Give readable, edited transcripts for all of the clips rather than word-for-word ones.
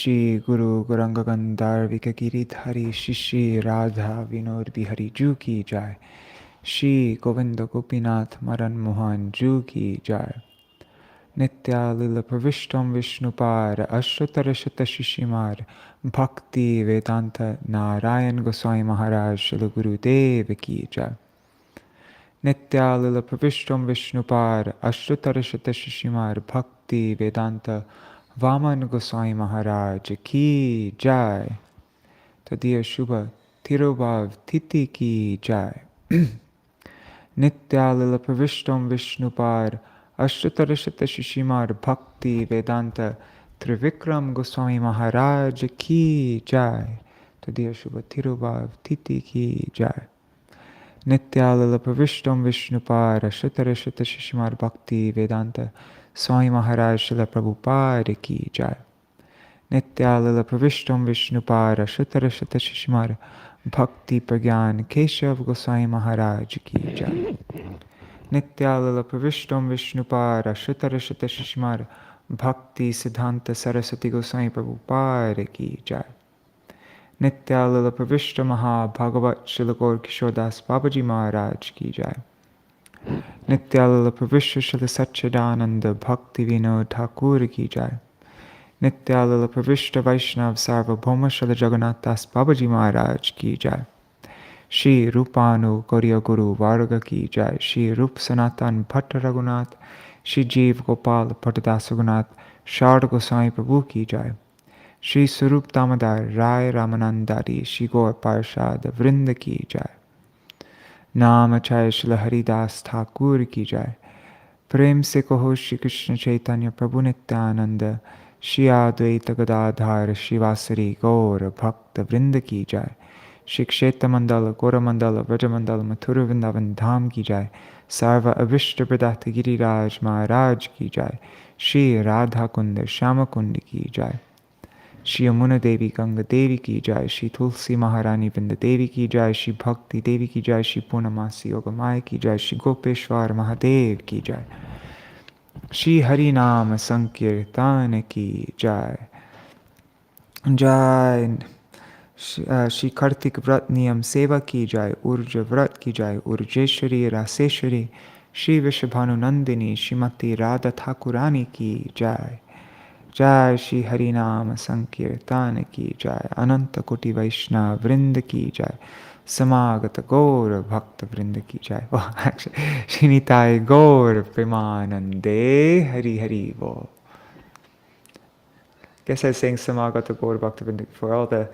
Shri Guru Gauranga Gandharvika Giridhari Shri Radha Vinod Bihari Ju Ki Jai. Shri Govinda Gopinath Madan Mohan Ju Ki Jai. Nitya Lila Pravishtam Vishnupar Ashratarashata Shishimar Bhakti Vedanta Narayan Gosvāmī Mahārāja Śrīla Gurudeva Ki Jai. Nitya Lila Pravishtam Vishnupar Ashratarashata Shishimar Bhakti Vedanta Vāmana Gosvāmī Mahārāja Ki Jai. Tadiya Shubha Tirobhav Titi Ki Jai. Nitya Lila Pravishtam Vishnupar Ashtatarashata Shishimar Bhakti Vedanta Trivikrama Gosvāmī Mahārāja Ki Jai. Tadiya Shubha Tirobhav Titi Ki Jai. Nitya Lila Pravishtam Vishnupar Ashtatarashata Shishimar Bhakti Vedanta Swami Mahārāja Śrīla Prabhupada Ki Jai. Nitya Lila Pravishtam Vishnupar Ashtatarashata Shishimar Bhakti Pragyan Keshav Gosvāmī Mahārāja Ki Jai. Nitya Lila Pravishtam Vishnupar Ashtatarashata Shishimar Bhakti Siddhanta Saraswati Gosvāmī Prabhupada Ki Jai. Nitya Lila Pravishta Maha Bhagavat Śrīla Gaur Kishore Das Babaji Maharaj Ki Jai. Nitya Lila Pravishta Śrīla Satchidananda Bhakti Vinod Thakur Ki Jai. Nitya Lila Pravishta Vaishnav Sarvabhauma Śrīla Jagannath Das Babaji Maharaj Ki Jai. Shri Rupanu Gauriya Guru Varga Ki Jai. Shri Rup Sanatan Bhatta Raghunath. Shri Jeev Gopal Bhattadas Raghunath Sharda Goswami Prabhu Ki Jai. Shri Sarup Damodar Rai Ramanandari Shri Gaur Parshad Vrinda Ki Jai. Namacharya Śrīla Haridas Thakur Ki Jai. Prem se kaho Shri Krishna Chaitanya Prabhu Nityananda Shri Advaita Gadadhar Shivasari Gaur Bhakta Vrinda Ki Jai. Shri Kshetra Mandala Gora Mandala Vraja Mandala Mathura Vrindavan Dham Ki Jai. Sarva Avishta Pradata Giriraj Maharaj Ki Jai. Shri Radha Kunda Shama Kunda Ki Jai. Shri Yamuna Devi Ganga Devi Ki Jai. Shri Tulsi Maharani Vrinda Devi Ki Jai. Shri Bhakti Devi Ki Jai. Shri Purnamasi Yogamaya Ki Jai. Shri Gopeshwar Mahadev Ki Jai. Shri Harinama Sankirtana Ki Jai. Jai. Shri Kartik Vrat Niyam Seva Ki Jai. Urja Vrat Ki Jai. Urjeshwari Raseshwari. Shri Vishabhanu Nandini Shrimati Radha Thakurani Ki Jai. Jai Shri Harinama Sankirtana Ki Jai. Ananta Koti Vaishnava Vrinda Ki Jai. Samagata Gaur Bhakta Vrinda Ki Jai. Well, actually, Shinitai Gaur Premanande Hari Hari Bo. Guess I was saying Samagata Gaur Bhakta Vrinda for all the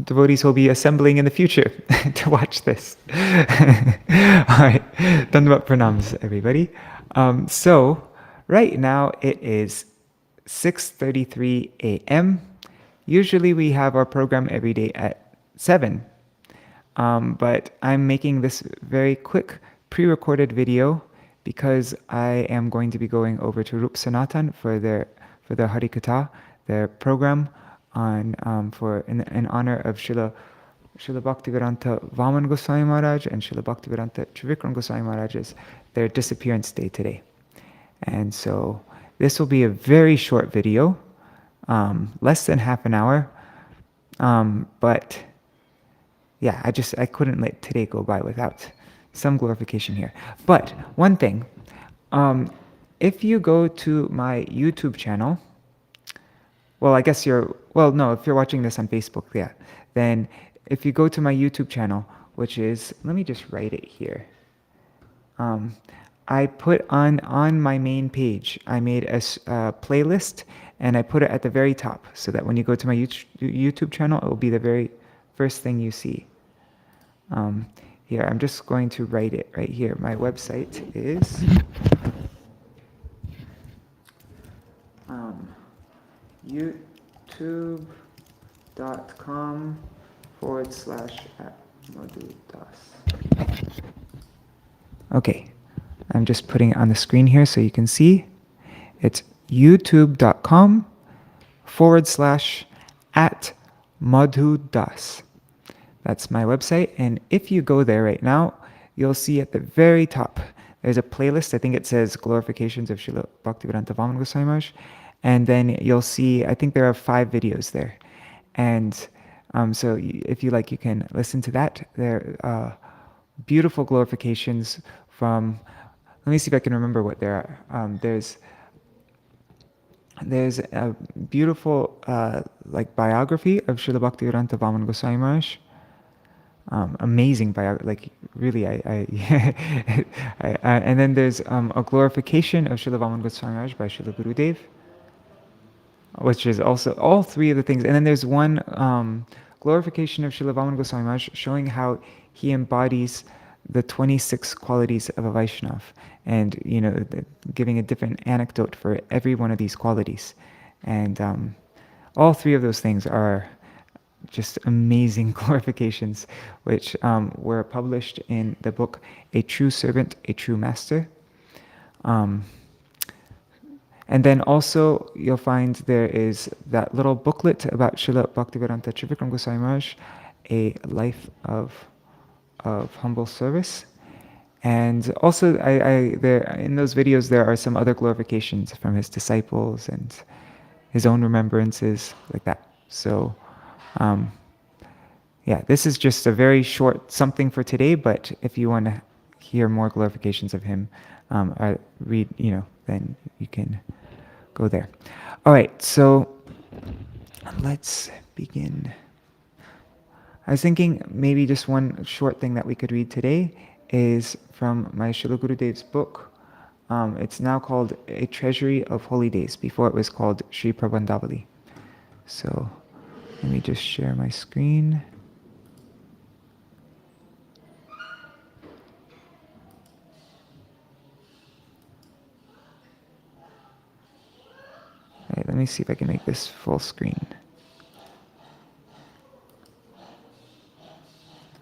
devotees who will be assembling in the future to watch this. Alright, Dandavat Pranams, everybody. So, right now it is 6:33 a.m. Usually we have our program every day at 7. But I'm making this very quick pre-recorded video because I am going to be going over to Rup Sanatan for their Harikatha, their program on in honor of Srila Bhaktivedanta Vāmana Gosvāmī Mahārāja and Srila Bhaktivedanta Trivikrama Gosvāmī Mahārāja's their disappearance day today. And so this will be a very short video, less than half an hour. But yeah, I couldn't let today go by without some glorification here. But one thing, if you go to my YouTube channel, well, I guess if you're watching this on Facebook, yeah, then if you go to my YouTube channel, which is, let me just write it here. I put on my main page, I made a playlist and I put it at the very top so that when you go to my YouTube channel, it will be the very first thing you see. Here, I'm just going to write it right here. My website is youtube.com/@madhudas. Okay, I'm just putting it on the screen here so you can see. It's youtube.com/@madhudas. That's my website, and if you go there right now, you'll see at the very top, there's a playlist. I think it says Glorifications of Srila Bhaktivedanta Vāmana Gosvāmī Mahārāja, And then you'll see, I think there are 5 videos there. And so if you like, you can listen to that. They're beautiful glorifications from, let me see if I can remember what there are. There's a beautiful like biography of Srila Bhaktivedanta Vāmana Gosvāmī Mahārāja. Amazing biography, like really, and then there's a glorification of Srila Vāmana Gosvāmī Mahārāja by Srila Gurudev, which is also all 3 of the things. And then there's one glorification of Srila Vāmana Gosvāmī Mahārāja showing how he embodies the 26 qualities of a Vaishnava, and giving a different anecdote for every one of these qualities. And all 3 of those things are just amazing glorifications, which were published in the book A True Servant, A True Master. And then also you'll find there is that little booklet about Srila Bhaktivedanta Trivikrama Gosvāmī Mahārāja, A Life of Humble Service. And also there in those videos there are some other glorifications from his disciples and his own remembrances, like that. So yeah, this is just a very short something for today, but if you want to hear more glorifications of him, read, then you can go there. All right, so let's begin. I was thinking maybe just one short thing that we could read today is from my Srila Gurudev's book. It's now called A Treasury of Holy Days. Before it was called Sri Prabandhavali. So let me just share my screen. All right, let me see if I can make this full screen.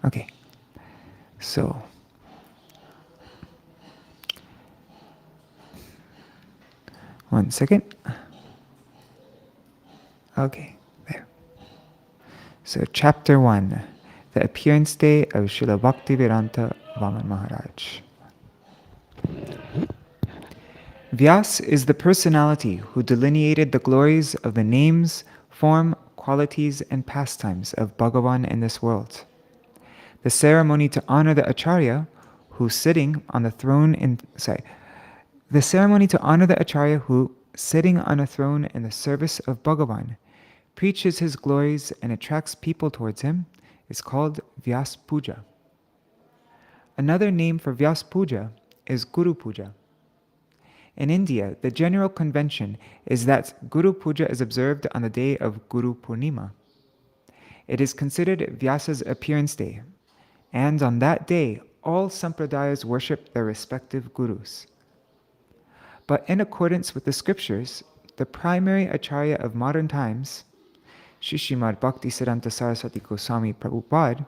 Okay, so one second. Okay, there. So chapter 1, the appearance day of Srila Bhaktivedanta Vāmana Mahārāja. Vyas is the personality who delineated the glories of the names, form, qualities, and pastimes of Bhagavan in this world. The ceremony to honor the Acharya who sitting on the throne the ceremony to honor the Acharya who sitting on a throne in the service of Bhagavan preaches his glories and attracts people towards him is called Vyas Puja. Another name for Vyas Puja is Guru Puja. In India, the general convention is that Guru Puja is observed on the day of Guru Purnima. It is considered Vyasa's appearance day, and on that day, all sampradayas worship their respective gurus. But in accordance with the scriptures, the primary acharya of modern times, Srimad Bhaktisiddhanta Saraswati Goswami Prabhupada,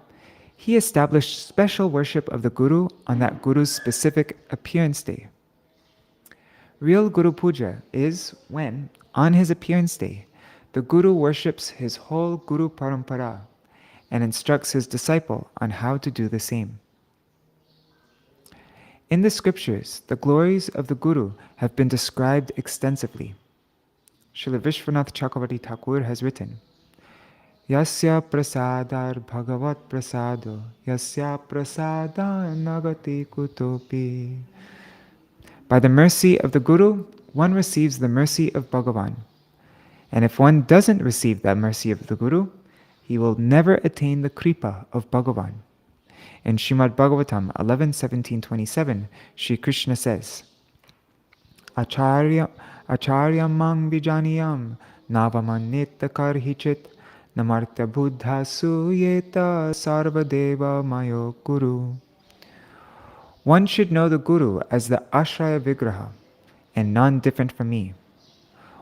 he established special worship of the Guru on that Guru's specific appearance day. Real Guru Puja is when, on his appearance day, the Guru worships his whole Guru Parampara and instructs his disciple on how to do the same. In the scriptures, the glories of the Guru have been described extensively. Srila Vishwanath Chakravarti Thakur has written, Yasya prasadar bhagavat prasado, yasya prasada nagati kutopi. By the mercy of the Guru, one receives the mercy of Bhagavan. And if one doesn't receive that mercy of the Guru, he will never attain the kripa of Bhagavan. In Srimad Bhagavatam 11:17-27, Sri Krishna says, Acharya mang vijaniyam navamannita karhichit namartya buddha suyeta sarvadeva mayo guru. One should know the Guru as the Ashraya Vigraha, and none different from me.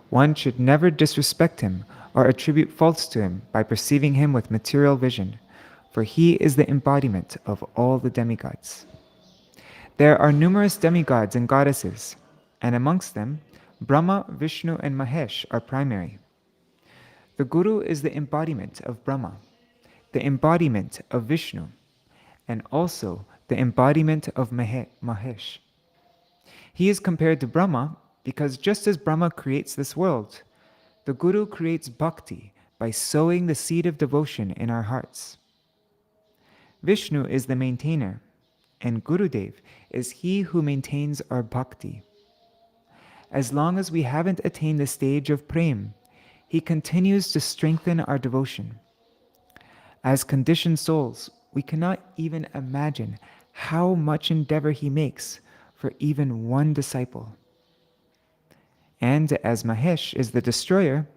One should never disrespect him or attribute faults to him by perceiving him with material vision, for he is the embodiment of all the demigods. There are numerous demigods and goddesses, and amongst them, Brahma, Vishnu, and Mahesh are primary. The Guru is the embodiment of Brahma, the embodiment of Vishnu, and also the embodiment of Mahesh. He is compared to Brahma because just as Brahma creates this world, the Guru creates bhakti by sowing the seed of devotion in our hearts. Vishnu is the maintainer, and Gurudev is he who maintains our bhakti. As long as we haven't attained the stage of prem, he continues to strengthen our devotion. As conditioned souls, we cannot even imagine how much endeavor he makes for even one disciple. And as Mahesh is the destroyer,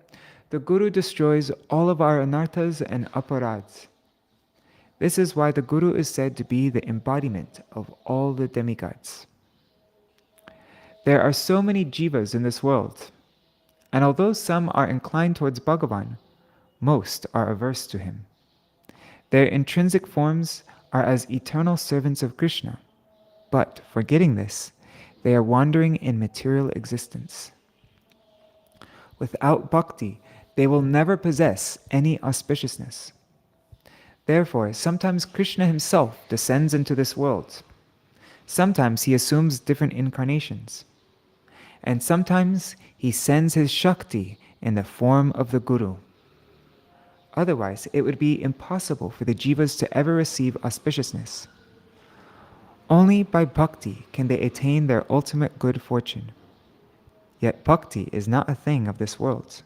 the Guru destroys all of our anarthas and aparads. This is why the Guru is said to be the embodiment of all the demigods. There are so many jivas in this world, and although some are inclined towards Bhagavan, most are averse to him. Their intrinsic forms are as eternal servants of Krishna, but forgetting this, they are wandering in material existence. Without bhakti, they will never possess any auspiciousness. Therefore, sometimes Krishna himself descends into this world. Sometimes he assumes different incarnations. And sometimes he sends his Shakti in the form of the Guru. Otherwise, it would be impossible for the jivas to ever receive auspiciousness. Only by bhakti can they attain their ultimate good fortune. Yet bhakti is not a thing of this world.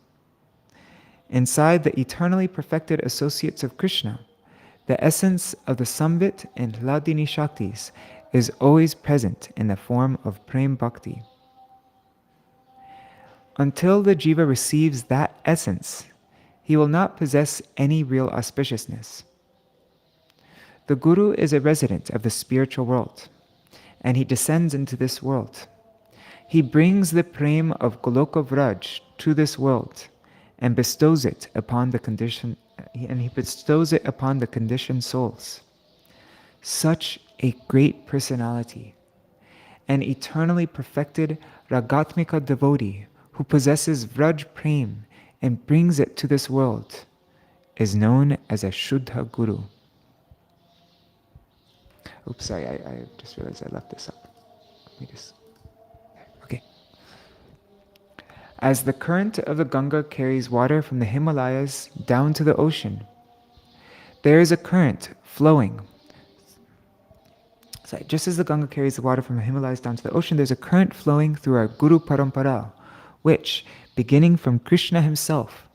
Inside the eternally perfected associates of Krishna, the essence of the Samvit and Hladini Shaktis is always present in the form of Prem Bhakti. Until the jiva receives that essence, he will not possess any real auspiciousness. The Guru is a resident of the spiritual world, and he descends into this world. He brings the prem of Goloka Vraj to this world and bestows it upon the conditioned souls. Such a great personality, an eternally perfected Ragatmika devotee who possesses Vraj Prem and brings it to this world, is known as a Shuddha Guru. Oops, sorry, I just realized I left this up. Let me just... Okay. As the current of the Ganga carries water from the Himalayas down to the ocean, there is a current flowing. So just as the Ganga carries the water from the Himalayas down to the ocean, there's a current flowing through our Guru Parampara, which, beginning from Krishna himself,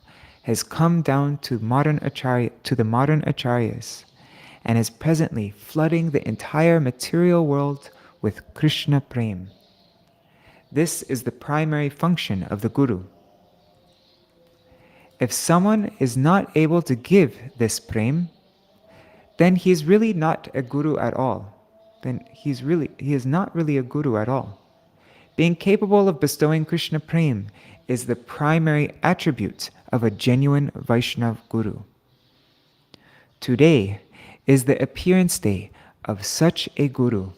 has come down to the modern acharyas, and is presently flooding the entire material world with Krishna Prem. This is the primary function of the Guru. If someone is not able to give this Prem, then he is really not a Guru at all. He is not really a Guru at all. Being capable of bestowing Krishna Prem is the primary attribute of a genuine Vaishnava Guru. Today is the appearance day of such a Guru,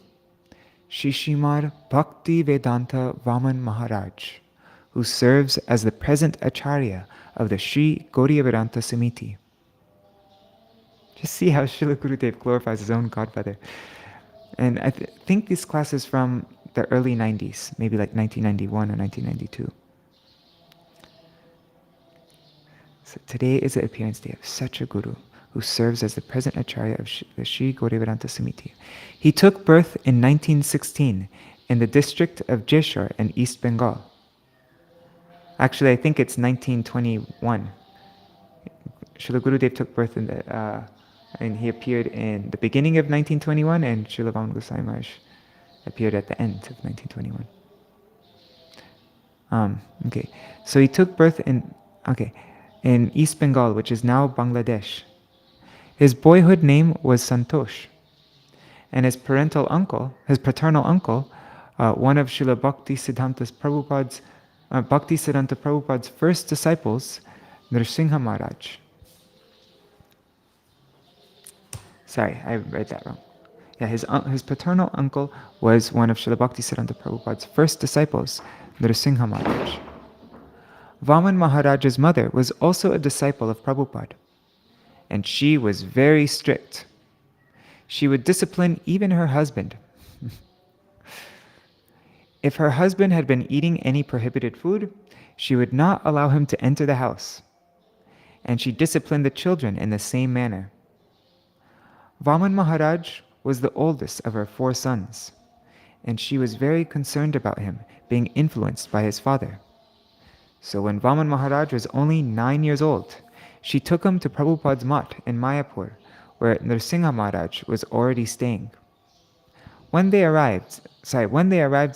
Shishimar Bhakti Vedanta Vāmana Mahārāja, who serves as the present Acharya of the Sri Gaudiya Vedanta Samiti. Just see how Srila Gurudev glorifies his own godfather. And I think this class is from the early 90s, maybe like 1991 or 1992. So today is the appearance day of such a Guru, who serves as the present Acharya of the Sri Gaudiya Vedanta Samiti. He took birth in 1916 in the district of Jeshore in East Bengal. Actually, I think it's 1921. Srila Gurudev took birth in and he appeared in the beginning of 1921, and Srila Vāmana Gosvāmī Mahārāja appeared at the end of 1921. Okay, so he took birth in East Bengal, which is now Bangladesh. His boyhood name was Santosh, and his paternal uncle, one of Srila Bhaktisiddhanta Prabhupada's first disciples, Nrsimha Maharaj. Sorry, I read that wrong. Yeah, his paternal uncle was one of Srila Bhaktisiddhanta Prabhupada's first disciples, Nrsimha Maharaj. Vāmana Mahārāja's mother was also a disciple of Prabhupada, and she was very strict. She would discipline even her husband. If her husband had been eating any prohibited food, she would not allow him to enter the house, and she disciplined the children in the same manner. Vāmana Mahārāja was the oldest of her 4 sons, and she was very concerned about him being influenced by his father. So when Vāmana Mahārāja was only 9 years old, she took him to Prabhupada's mutt in Mayapur, where Nrsimha Maharaj was already staying. When they arrived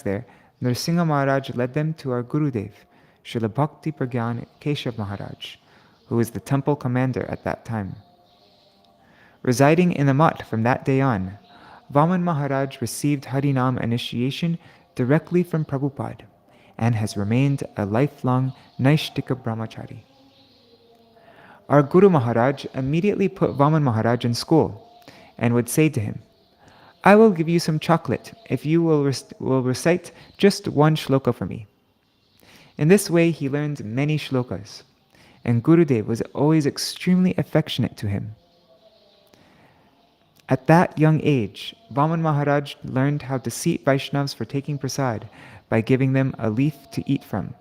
there, Nrsimha Maharaj led them to our Gurudev, Śrīla Bhakti Pragyan Keshav Maharaj, who was the temple commander at that time. Residing in the mutt from that day on, Vāmana Mahārāja received Harinam initiation directly from Prabhupada and has remained a lifelong Naishtika Brahmachari. Our Guru Maharaj immediately put Vāmana Mahārāja in school and would say to him, "I will give you some chocolate if you will recite just 1 shloka for me." In this way he learned many shlokas, and Gurudev was always extremely affectionate to him. At that young age, Vāmana Mahārāja learned how to seat Vaishnavas for taking prasad by giving them a leaf to eat from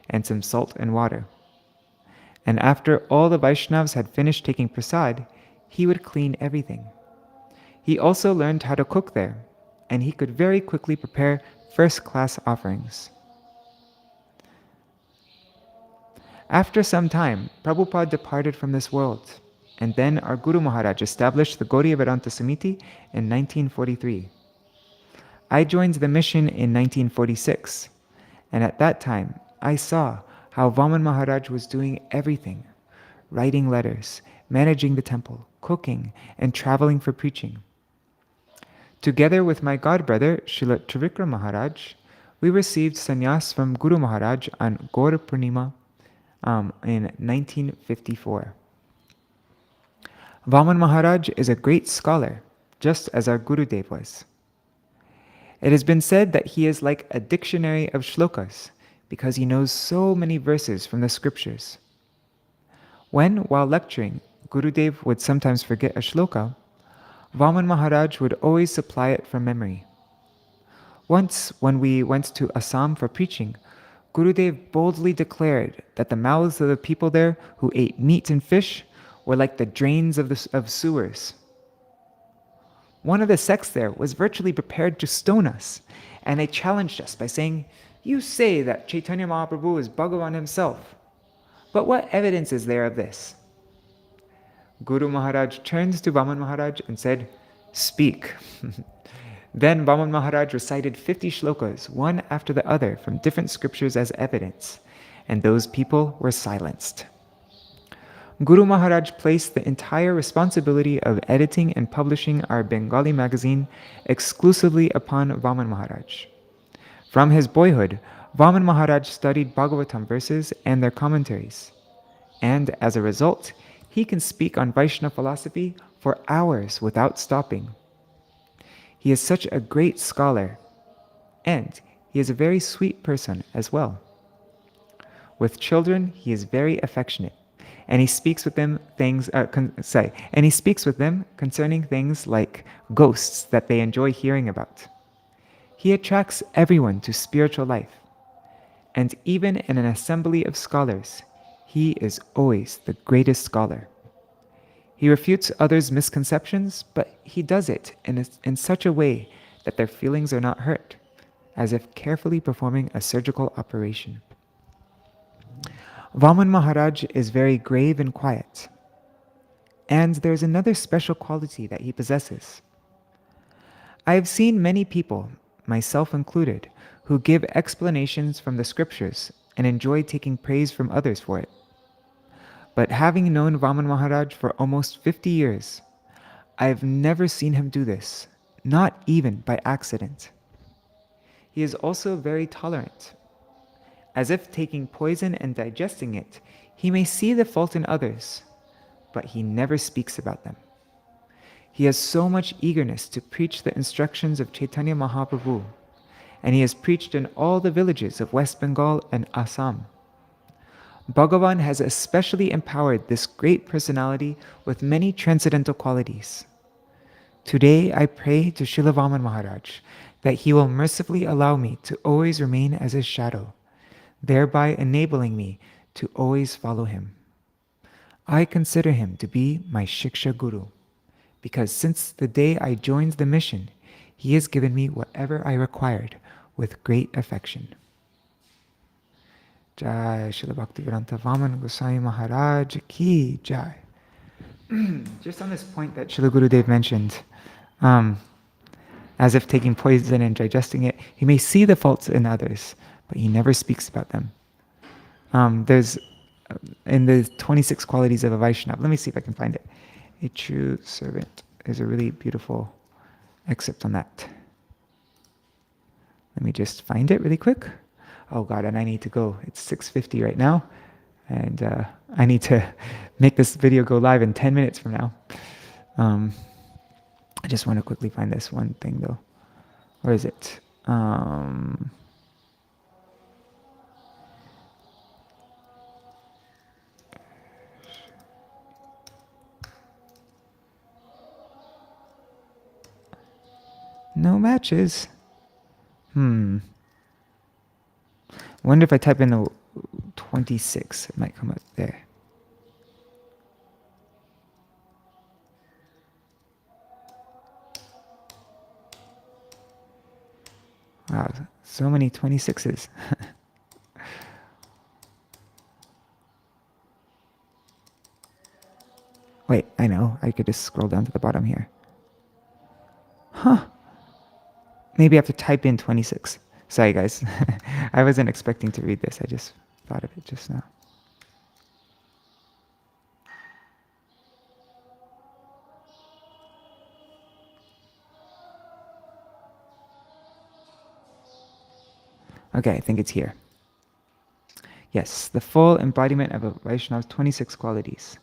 and some salt and water. And after all the Vaishnavas had finished taking prasad, he would clean everything. He also learned how to cook there, and he could very quickly prepare first-class offerings. After some time, Prabhupada departed from this world, and then our Guru Maharaj established the Gaudiya Vedanta Samiti in 1943. I joined the mission in 1946, and at that time I saw how Vāmana Mahārāja was doing everything, writing letters, managing the temple, cooking, and traveling for preaching. Together with my godbrother, Srila Trivikrama Maharaj, we received sannyas from Guru Maharaj on Gaura Purnima in 1954. Vāmana Mahārāja is a great scholar, just as our Gurudev was. It has been said that he is like a dictionary of shlokas, because he knows so many verses from the scriptures. When, while lecturing, Gurudev would sometimes forget a shloka, Vāmana Mahārāja would always supply it from memory. Once, when we went to Assam for preaching, Gurudev boldly declared that the mouths of the people there who ate meat and fish were like the drains of sewers. One of the sects there was virtually prepared to stone us, and they challenged us by saying, "You say that Chaitanya Mahaprabhu is Bhagavan himself, but what evidence is there of this?" Guru Maharaj turned to Vāmana Mahārāja and said, "Speak." Then Vāmana Mahārāja recited 50 shlokas, one after the other, from different scriptures as evidence, and those people were silenced. Guru Maharaj placed the entire responsibility of editing and publishing our Bengali magazine exclusively upon Vāmana Mahārāja. From his boyhood, Vāmana Mahārāja studied Bhagavatam verses and their commentaries, and as a result, he can speak on Vaishnava philosophy for hours without stopping. He is such a great scholar, and he is a very sweet person as well. With children, he is very affectionate, and he speaks with them concerning things like ghosts that they enjoy hearing about. He attracts everyone to spiritual life, and even in an assembly of scholars, he is always the greatest scholar. He refutes others' misconceptions, but he does it in such a way that their feelings are not hurt, as if carefully performing a surgical operation. Vāmana Mahārāja is very grave and quiet, and there is another special quality that he possesses. I have seen many people, myself included, who give explanations from the scriptures and enjoy taking praise from others for it. But having known Vāmana Mahārāja for almost 50 years, I have never seen him do this, not even by accident. He is also very tolerant. As if taking poison and digesting it, he may see the fault in others, but he never speaks about them. He has so much eagerness to preach the instructions of Chaitanya Mahaprabhu, and he has preached in all the villages of West Bengal and Assam. Bhagavan has especially empowered this great personality with many transcendental qualities. Today I pray to Srila Vāmana Mahārāja that he will mercifully allow me to always remain as his shadow, thereby enabling me to always follow him. I consider him to be my Shiksha Guru, because since the day I joined the mission, he has given me whatever I required with great affection. Jai Śrīla Bhaktivedanta Vāmana Gosvāmī Mahārāja ki jai. Just on this point that Śrīla Gurudev mentioned, as if taking poison and digesting it, he may see the faults in others, but he never speaks about them. There's, in the 26 qualities of a Vaishnava, let me see if I can find it. A true servant is a really beautiful excerpt on that. Let me just find it really quick. Oh God, and I need to go. It's 6:50 right now, and I need to make this video go live in 10 minutes from now. I just want to quickly find this one thing though. Where is it? No matches. Wonder if I type in the 26, it might come up there. Wow, so many 26s. Wait, I know. I could just scroll down to the bottom here. Huh. Maybe I have to type in 26. Sorry, guys. I wasn't expecting to read this. I just thought of it just now. Okay, I think it's here. Yes, the full embodiment of a Vaishnava's 26 qualities.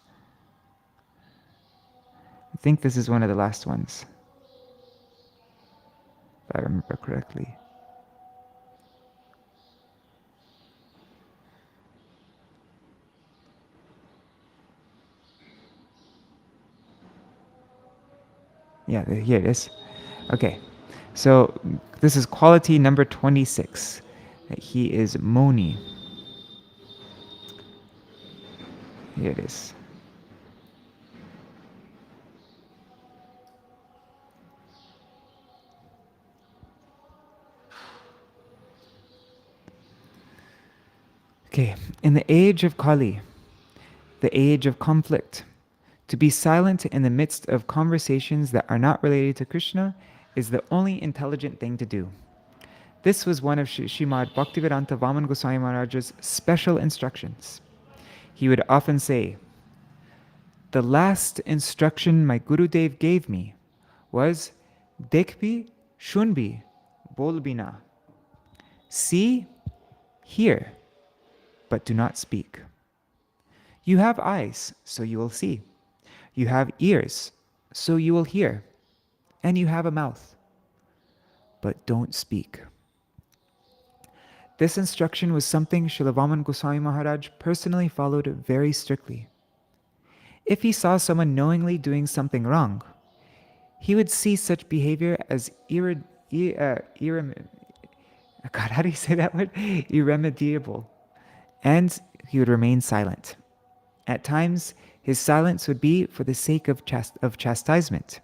I think this is one of the last ones, if I remember correctly. Yeah, here it is. Okay, so this is quality number 26. That he is Moni. Here it is. Okay, in the age of Kali, the age of conflict, to be silent in the midst of conversations that are not related to Krishna is the only intelligent thing to do. This was one of Srimad Bhaktivedanta Vāmana Gosvāmī Mahārāja's special instructions. He would often say, "The last instruction my Gurudev gave me was, Dekhbi, shunbi, bolbina. See, hear, but do not speak. You have eyes, so you will see. You have ears, so you will hear. And you have a mouth, but don't speak." This instruction was something Śrīla Vāmana Gosvāmī Mahārāja personally followed very strictly. If he saw someone knowingly doing something wrong, he would see such behavior as irremediable, and he would remain silent. At times, his silence would be for the sake of chastisement.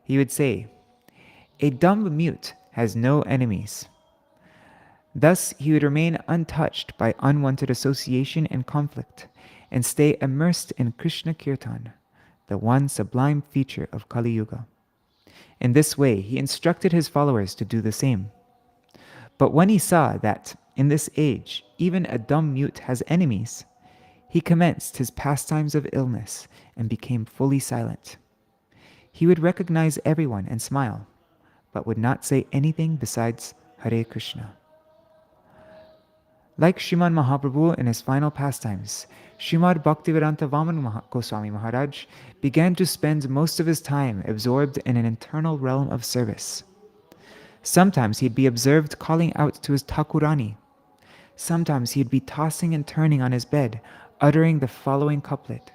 He would say, "A dumb mute has no enemies." Thus, he would remain untouched by unwanted association and conflict, and stay immersed in Krishna Kirtan, the one sublime feature of Kali Yuga. In this way, he instructed his followers to do the same. But when he saw that, in this age, even a dumb mute has enemies, he commenced his pastimes of illness and became fully silent. He would recognize everyone and smile, but would not say anything besides Hare Krishna. Like Srimad Mahaprabhu in his final pastimes, Srimad Bhaktivedanta Vāmana Gosvāmī Mahārāja began to spend most of his time absorbed in an internal realm of service. Sometimes he'd be observed calling out to his Thakurani. Sometimes he'd be tossing and turning on his bed, uttering the following couplet: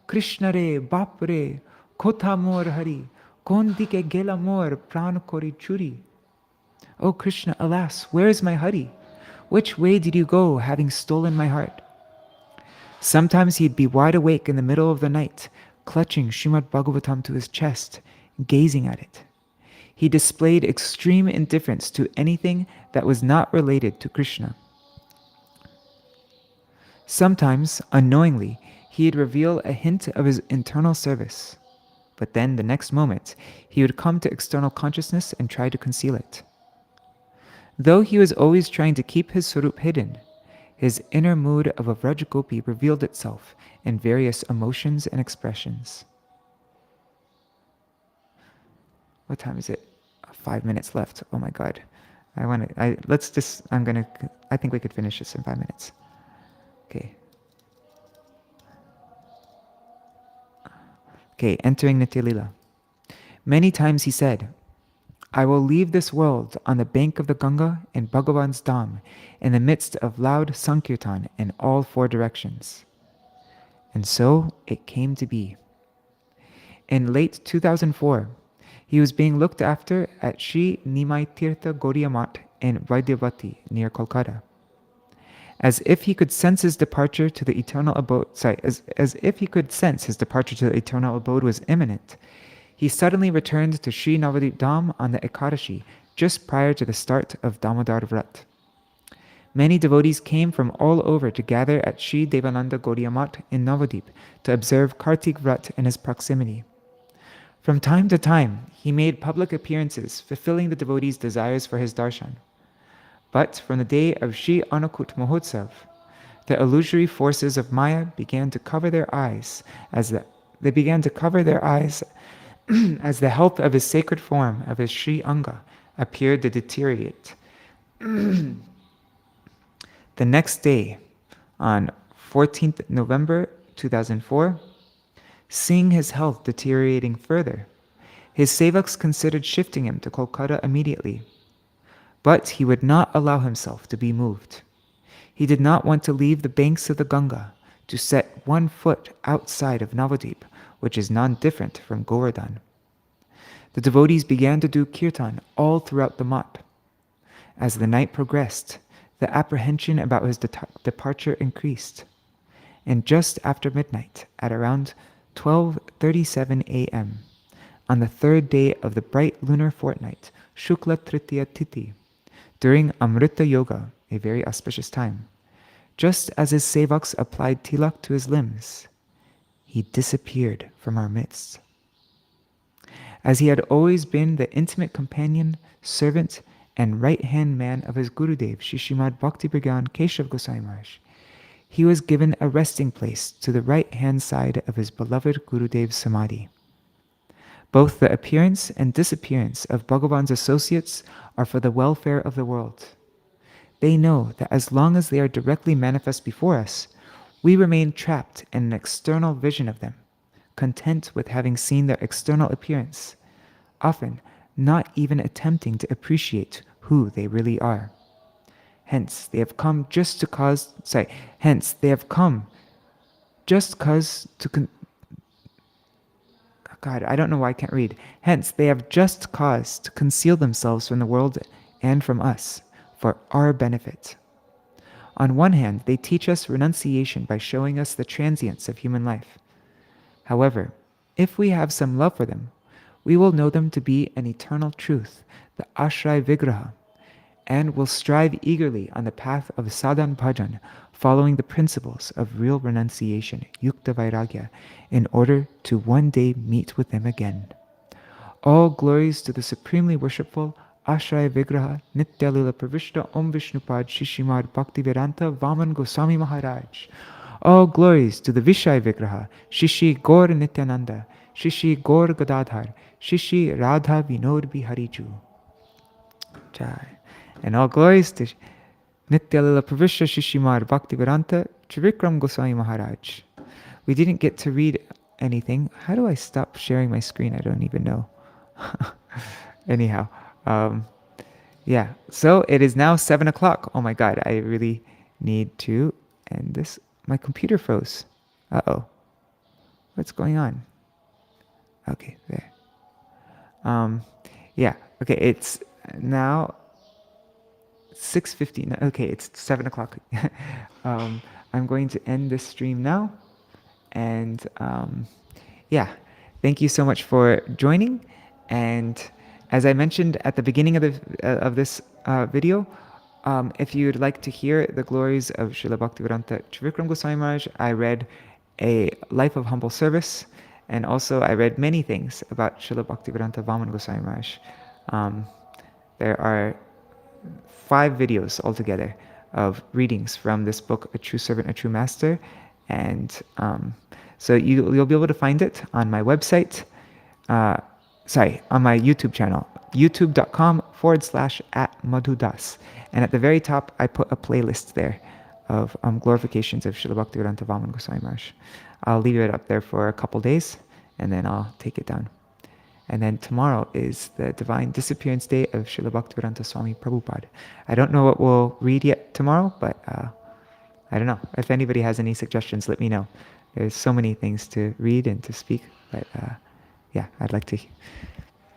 "Krishna re, Bap re, kotha mor hari, kon dike gela mor pran kori churi." "O Krishna, alas, where is my Hari? Which way did you go, having stolen my heart?" Sometimes he'd be wide awake in the middle of the night, clutching Srimad Bhagavatam to his chest, gazing at it. He displayed extreme indifference to anything that was not related to Krishna. Sometimes, unknowingly, he'd reveal a hint of his internal service. But then, the next moment, he would come to external consciousness and try to conceal it. Though he was always trying to keep his Swarup hidden, his inner mood of a Vrajagopi revealed itself in various emotions and expressions. What time is it? 5 minutes left. Oh my God. I think we could finish this in 5 minutes. Okay. Okay, entering Nitya Lila. Many times he said, "I will leave this world on the bank of the Ganga in Bhagavan's Dham, in the midst of loud Sankirtan in all 4 directions." And so it came to be. In late 2004, he was being looked after at Sri Nimai Tirtha Gaudiya Math in Vaidyavati near Kolkata. As if he could sense his departure to the eternal abode, as if he could sense his departure to the eternal abode was imminent, he suddenly returned to Sri Navadip Dham on the Ekadashi just prior to the start of Damodar Vrat. Many devotees came from all over to gather at Sri Devananda Gaudiya Math in Navadip to observe Kartik Vrat in his proximity. From time to time, he made public appearances, fulfilling the devotees' desires for his darshan. But from the day of Sri Anukut Mahotsav, the illusory forces of Maya began to cover their eyes as the help of his sacred form of his Sri Anga appeared to deteriorate. The next day, on 14th November 2004, seeing his health deteriorating further, his sevaks considered shifting him to Kolkata immediately. But he would not allow himself to be moved. He did not want to leave the banks of the Ganga to set 1 foot outside of Navadip, which is non-different from Govardhan. The devotees began to do kirtan all throughout the math. As the night progressed, the apprehension about his departure increased. And just after midnight, at around 12:37 a.m., on the 3rd day of the bright lunar fortnight, Shukla Tritiya Tithi, during Amrita Yoga, a very auspicious time, just as his sevaks applied tilak to his limbs, he disappeared from our midst. As he had always been the intimate companion, servant, and right-hand man of his Gurudev, Shishimad Bhakti Brigyan Keshav Goswami Maharaj, he was given a resting place to the right-hand side of his beloved Gurudev's Samadhi. Both the appearance and disappearance of Bhagavan's associates are for the welfare of the world. They know that as long as they are directly manifest before us, we remain trapped in an external vision of them, content with having seen their external appearance, often not even attempting to appreciate who they really are. Hence, they have come just to cause to God, I don't know why I can't read. Hence, they have just cause to conceal themselves from the world and from us, for our benefit. On one hand, they teach us renunciation by showing us the transience of human life. However, if we have some love for them, we will know them to be an eternal truth, the Ashray Vigraha, and will strive eagerly on the path of sadhan bhajan, following the principles of real renunciation, yukta vairagya, in order to one day meet with them again. All glories to the supremely worshipful Ashray Vigraha Nitya Lila Pravishta Om Vishnupad Shishimad Bhaktivedanta Vāmana Gosvāmī Mahārāja. All glories to the Vishay Vigraha Shishi Gaur Nityananda, Shishi Gaur Gadadhar, Shishi Radha Vinod Bihariju. Jai. And all glories to Nitya Lila Pravishta Shishimad Bhaktivedanta Trivikrama Gosvāmī Mahārāja. We didn't get to read anything. How do I stop sharing my screen? I don't even know. Anyhow, yeah. So it is now 7 o'clock. Oh my God, I really need to end this. My computer froze. Uh-oh. What's going on? Okay, there. Yeah, okay, it's now 6:15. Okay, it's 7 o'clock. I'm going to end this stream now. And yeah, thank you so much for joining. And as I mentioned at the beginning of this video, if you'd like to hear the glories of Srila Bhaktivedanta Trivikrama Gosvāmī Mahārāja, I read A Life of Humble Service, and also I read many things about Srila Bhaktivedanta Vāmana Gosvāmī Mahārāja. There are 5 videos altogether of readings from this book, A True Servant, A True Master. And so you'll be able to find it on my website, on my YouTube channel, youtube.com/@madhudas. And at the very top, I put a playlist there of glorifications of Srila Bhaktivedanta Vāmana Gosvāmī Mahārāja. I'll leave it up there for a couple days, and then I'll take it down. And then tomorrow is the Divine Disappearance Day of Srila Bhaktivedanta Swami Prabhupada. I don't know what we'll read yet tomorrow, but I don't know. If anybody has any suggestions, let me know. There's so many things to read and to speak, but yeah, I'd like to.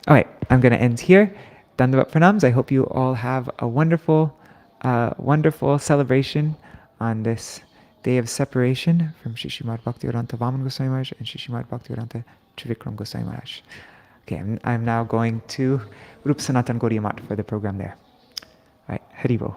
All right, I'm going to end here. Dandavat pranams. I hope you all have a wonderful, wonderful celebration on this day of separation from Shri Srimad Bhaktivedanta Vāmana Gosvāmī Mahārāja and Shri Srimad Bhaktivedanta Trivikrama Gosvāmī Mahārāja. Okay, I'm now going to Rupa Sanatana Gaudiya Math for the program there. All right, Haribo.